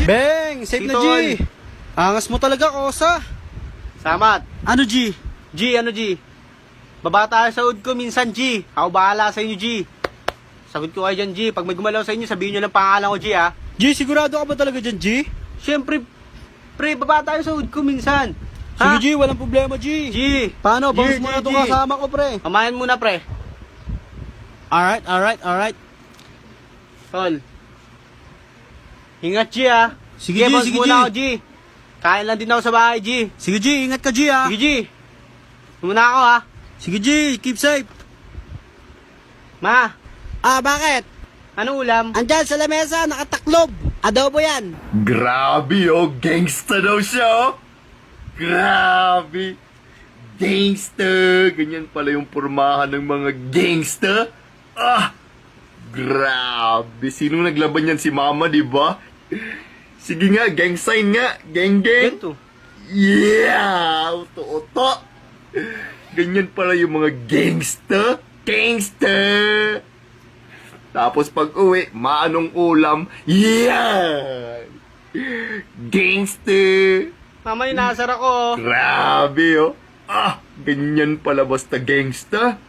Beng, safe na G. Angas mo talaga, Kosa. Salamat. Ano G? G, ano G? Baba tayo sa hood ko minsan, G. Ako bahala sa inyo, G. Sagot ko kayo dyan, G. Pag may gumalaw sa inyo, sabihin nyo lang pangalan ko, G, ha? G, sigurado ka ba talaga dyan, G? Siyempre, pre, baba tayo sa hood ko minsan. Sige, G, walang problema, G. G. Paano? G, Bounce G, mo na itong G. kasama ko, pre. Pamayan muna, pre. Alright. Tol. Ingat, G, ha? Sige, G, bounce sige, muna G. ako, G. Kain lang din ako sa bahay, G. Sige, G, ingat ka, G, ha? Sige, G. Muna ako, ha? Sige, G, keep safe. Ma, Bakit? ano ulam? Andyan sa lamesa, nakataklob. Adobo yan. Grabe oh, gangsta daw siya oh. Grabe. Gangsta. Ganyan pala yung pormahan ng mga gangsta. Grabe. Sino naglaban yan? Si Mama, di ba? Sige nga, gang sign nga. Gang. Ganito. Yeah! Uto-uto. Ganyan pala yung mga gangsta. Gangsta. Tapos pag uwi, maanong ulam? Yeah! Gangster! Mama, inasar ako. Grabe oh! Ganyan pala basta gangsta?